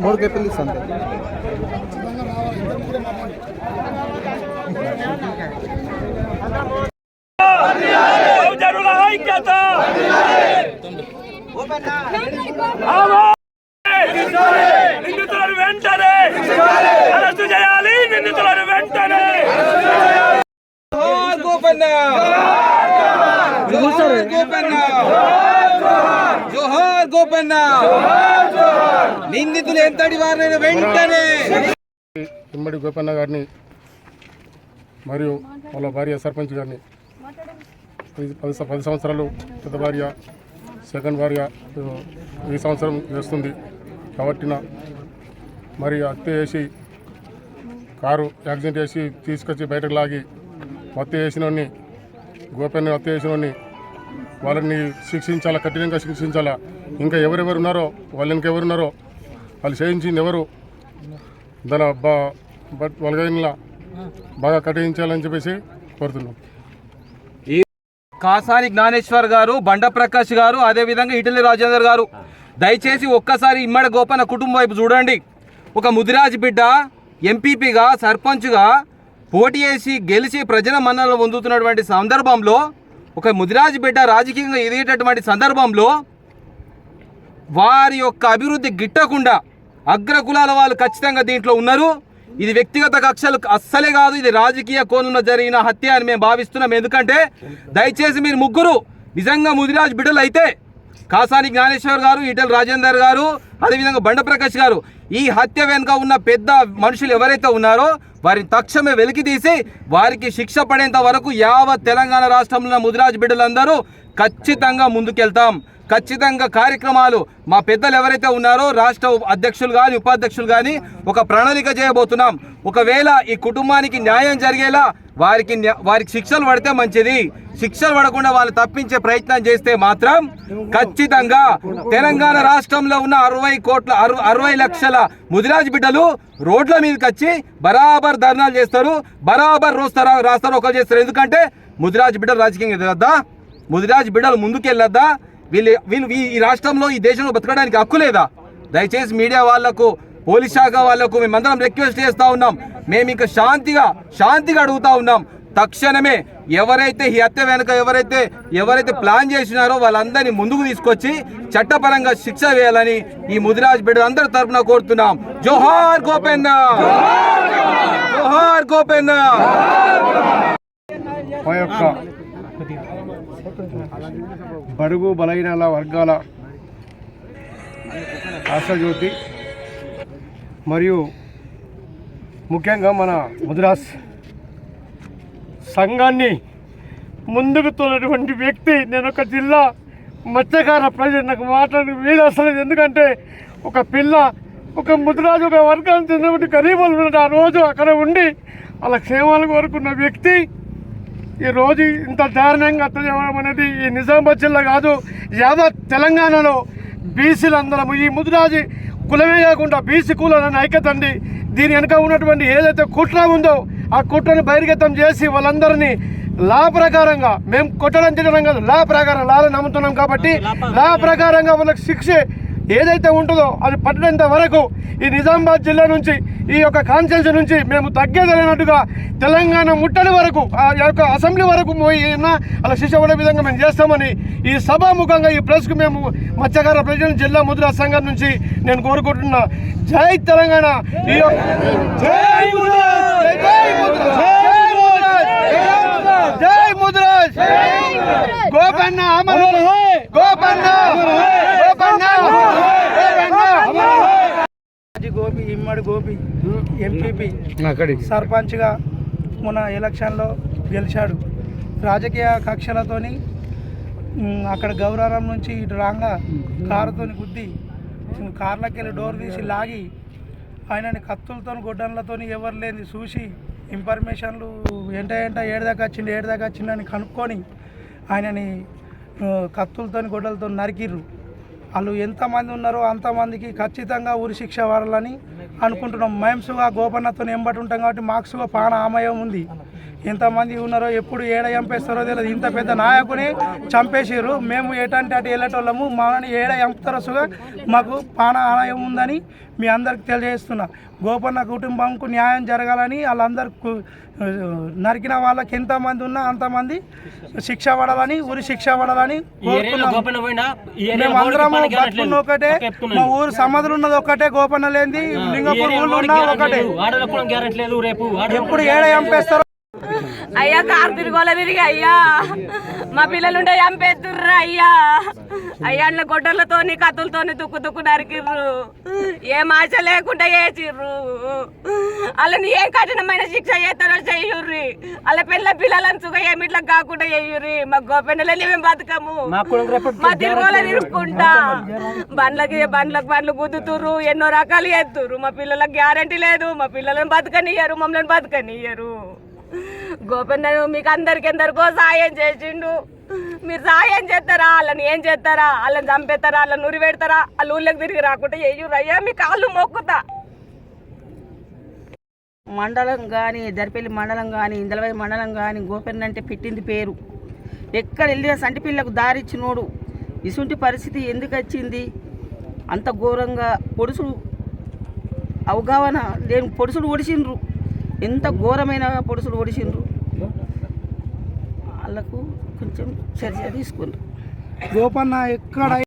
मोड़ के पिल्ली संते జోహార్ గోపన్న నిందితులు ఎంతటి వారిని వెంటనే ఇమ్మడి గోపన్న గారిని మరియు వాళ్ళ భార్య సర్పంచ్ గారిని 10 సంవత్సరాలు పెద్ద భార్య సెకండ్ భార్య ఈ సంవత్సరం చేస్తుంది కాబట్టి మరి హత్య చేసి కారు యాక్సిడెంట్ చేసి తీసుకొచ్చి బయటకు లాగి హత్య చేసినోడిని గోపన్న హత్య చేసినోడిని వాళ్ళని శిక్షించాలా, కఠినంగా శిక్షించాలా. ఇంకా ఎవరెవరు ఉన్నారో వాళ్ళు ఇంకెవరున్నారో వాళ్ళు చేయించింది ఎవరు దాని వాళ్ళ బాగా కఠించాలని చెప్పేసి కోరుతున్నాం. కాసాని జ్ఞానేశ్వర్ గారు, బండ ప్రకాష్ గారు, అదేవిధంగా ఇటలి రాజేందర్ గారు, దయచేసి ఒక్కసారి ఇమ్మడి గోపన్న కుటుంబం వైపు చూడండి. ఒక ముదిరాజ్ బిడ్డ ఎంపీపీగా సర్పంచ్గా పోటీ చేసి గెలిచి ప్రజల మన్ననలు పొందుతున్నటువంటి సందర్భంలో, ఒక ముదిరాజ్ బిడ్డ రాజకీయంగా ఎదిగేటటువంటి సందర్భంలో వారి యొక్క అభివృద్ధి గిట్టకుండా అగ్రకులాల వాళ్ళు ఖచ్చితంగా దీంట్లో ఉన్నారు. ఇది వ్యక్తిగత కక్షలు అస్సలే కాదు, ఇది రాజకీయ కోణంలో జరిగిన హత్య అని మేము భావిస్తున్నాం. ఎందుకంటే దయచేసి మీరు ముగ్గురు నిజంగా ముదిరాజ్ బిడ్డలు అయితే, కాసాని జ్ఞానేశ్వర్ గారు, ఈటెల రాజేందర్ గారు, అదేవిధంగా బండ ప్రకాష్ గారు, ఈ హత్య వెనుక ఉన్న పెద్ద మనుషులు ఎవరైతే ఉన్నారో వారిని తక్షణమే వెలికి తీసి వారికి శిక్ష పడేంత వరకు యావత్ తెలంగాణ రాష్ట్రంలో ముదిరాజ్ బిడ్డలందరూ ఖచ్చితంగా ముందుకెళ్తాం. ఖచ్చితంగా కార్యక్రమాలు మా పెద్దలు ఎవరైతే ఉన్నారో రాష్ట్ర అధ్యక్షులు కానీ ఉపాధ్యక్షులు కానీ ఒక ప్రణాళిక చేయబోతున్నాం. ఒకవేళ ఈ కుటుంబానికి న్యాయం జరిగేలా వారికి శిక్షలు పడితే మంచిది. శిక్షలు పడకుండా వాళ్ళు తప్పించే ప్రయత్నం చేస్తే మాత్రం ఖచ్చితంగా తెలంగాణ రాష్ట్రంలో ఉన్న 60 లక్షల ముదిరాజ్ బిడ్డలు రోడ్ల మీదకి వచ్చి బరాబర్ ధర్నాలు చేస్తారు, బరాబర్ రాస్తారు ఒకరు చేస్తారు. ఎందుకంటే ముదిరాజ్ బిడ్డలు రాజకీయంగా ఎదగద్దా, ముదిరాజ్ బిడ్డలు ముందుకెళ్ళొద్దా, వీళ్ళు ఈ రాష్ట్రంలో ఈ దేశంలో బతకడానికి హక్కు లేదా? దయచేసి మీడియా వాళ్లకు, పోలీస్ శాఖ వాళ్లకు మేమందరం రిక్వెస్ట్ చేస్తూ ఉన్నాం. మేము ఇంకా శాంతిగా అడుగుతా ఉన్నాం. తక్షణమే ఎవరైతే ఈ హత్య వెనుక ఎవరైతే ప్లాన్ చేసినారో వాళ్ళందరినీ ముందుకు తీసుకొచ్చి చట్టపరంగా శిక్ష వేయాలని ఈ ముదిరాజ్ బిడ్డలందరి తరఫున కోరుతున్నాం. జోహార్ గోపన్న, జోహార్ గోపన్న. మా యొక్క బడుగు బలహీన వర్గాల ఆశాజ్యోతి మరియు ముఖ్యంగా మన ముదిరాజ్ సంఘాన్ని ముందుకు తోలినటువంటి వ్యక్తి. నేను ఒక జిల్లా మత్స్యకార ప్రజలు, నాకు మాట్లాడి వీలు వస్తలేదు. ఎందుకంటే ఒక పిల్ల, ఒక ముదిరాజు, ఒక వర్గానికి చెందినటువంటి గరీబులు ఆ రోజు అక్కడ ఉండి అలా క్షేమాలు కోరుకున్న వ్యక్తి ఈరోజు ఇంత దారుణంగా హత్య చేయడం అనేది ఈ నిజామాబాద్ జిల్లా కాదు, యావత్ తెలంగాణలో బీసీలందరము ఈ ముదిరాజు కులమే కాకుండా బీసీ కులాలని ఐక్యత అండి. దీని వెనుక ఉన్నటువంటి ఏదైతే కుట్ర ఉందో ఆ కుట్రను బహిర్గతం చేసి వాళ్ళందరినీ లా ప్రకారంగా, మేము కొట్టడం తినడం కాదు, లా ప్రకారం లాలో నమ్ముతున్నాం కాబట్టి లా ప్రకారంగా వాళ్ళకి శిక్ష ఏదైతే ఉంటుందో అది పడినంత వరకు ఈ నిజామాబాద్ జిల్లా నుంచి, ఈ యొక్క కాన్స్టిట్యున్సీ నుంచి మేము తగ్గేదలేనట్టుగా తెలంగాణ ముట్టడి వరకు, ఆ యొక్క అసెంబ్లీ వరకు పోయినా అలా శిక్ష పడే విధంగా మేము చేస్తామని ఈ సభాముఖంగా ఈ ప్రెస్కు మేము మత్స్యకార ప్రజల జిల్లా ముదిరాజ్ సంఘం నుంచి నేను కోరుకుంటున్నా. జై తెలంగాణ, జై ముదిరాజ్, గోపన్న అమరు, గోపన్న. మాజీ గోపి ఇమ్మడి గోపి ఎంపీపీ సర్పంచ్గా మొన్న ఎలక్షన్లో గెలిచాడు. రాజకీయ కక్షలతోని అక్కడ గౌరవం నుంచి ఇటు రాగా కారుతోని గుద్ది కార్లకి వెళ్ళి డోర్ తీసి లాగి ఆయనని కత్తులతో గొడ్డన్లతో ఎవరు లేని చూసి ఇన్ఫర్మేషన్లు ఏంట ఏడుదాకా వచ్చిందని కనుక్కొని ఆయనని కత్తులతో గొడ్డలతో నరికిర్రు. వాళ్ళు ఎంతమంది ఉన్నారో అంతమందికి ఖచ్చితంగా ఉరి శిక్ష పడాలని అనుకుంటున్నాం. మేంసుగా గోపన్నతో ఎంబటి ఉంటాం కాబట్టి మాక్సుగా పాన ఆమయం ఉంది. ఎంతమంది ఉన్నారో ఎప్పుడు ఏడ చంపేస్తారో తెలియదు. ఇంత పెద్ద నాయకుని చంపేసారు. మేము ఎటంటే అటు వెళ్ళేటోళ్ళము. మనని ఏడ చంపుతారో సుగా మాకు పాన ఆలయం ఉందని మీ అందరికి తెలియజేస్తున్నా. గోపన్న కుటుంబంకు న్యాయం జరగాలని వాళ్ళందరికీ నరికిన వాళ్ళకి ఎంతమంది ఉన్నా అంతమంది శిక్ష పడాలని ఉరి శిక్ష పడాలని కోరుతున్నాం. మేమందరము బతుకున్న ఒకటే, మా ఊరు సమాధులు ఉన్నది ఒకటే, గోపన్న లేనిది లింగపూర్ ఊళ్ళో ఉన్న ఒకటే. ఎప్పుడు ఏడ చంపేస్తారో అయ్యా కారు తిరిగోల తిరిగి అయ్యా మా పిల్లలుంటే చంపేస్తుర్రా అయ్యా. అయ్యా గొడ్డలతో కత్తులతో తుక్కు నరికిర్రు. ఏం ఆశ లేకుండా వేసిర్రు. వాళ్ళని ఏం కఠినమైన శిక్ష చేస్తారో చెయ్యుర్రి. వాళ్ళ పిల్లలను సుఖ ఏమిట్లా కాకుండా చెయ్యుర్రి. మా గోపెండలని మేము బతుకము. మా తిరుగోల తిరుక్కుంటా బండ్లు గుద్దుతుర్రు. ఎన్నో రకాలు చేస్తుర్రు. మా పిల్లలకు గ్యారంటీ లేదు. మా పిల్లలను బతకనియ్యరు, మమ్మల్ని బతకనియ్యరు. గోపన్న మీకు ఎందరికో సాయం చేసిండు. మీరు సాయం చేస్తారా? వాళ్ళని ఏం చేస్తారా? వాళ్ళని చంపేస్తారా? వాళ్ళని ఉరి పెడతారా? వాళ్ళ ఊళ్ళకి తిరిగి రాకుండా చెయ్యురు అయ్యా. మీ కాళ్ళు మొక్కుతా. మండలం కానీ దర్పల్లి మండలం కానీ ఇందలవై మండలం కానీ గోపన్న అంటే పెట్టింది పేరు. ఎక్కడ వెళ్ళిన సంటి పిల్లకు దారిచ్చినోడు. ఇసుంటి పరిస్థితి ఎందుకు వచ్చింది? అంత ఘోరంగా పొడుసుడు అవగాహన లేని పొడుసుడు ఒడిసిండ్రు. ఎంత ఘోరమైన పొడుసులు ఒడిసిండ్రు. వాళ్ళకు కొంచెం చర్య తీసుకుండ్రు. గోపన్న ఎక్కడ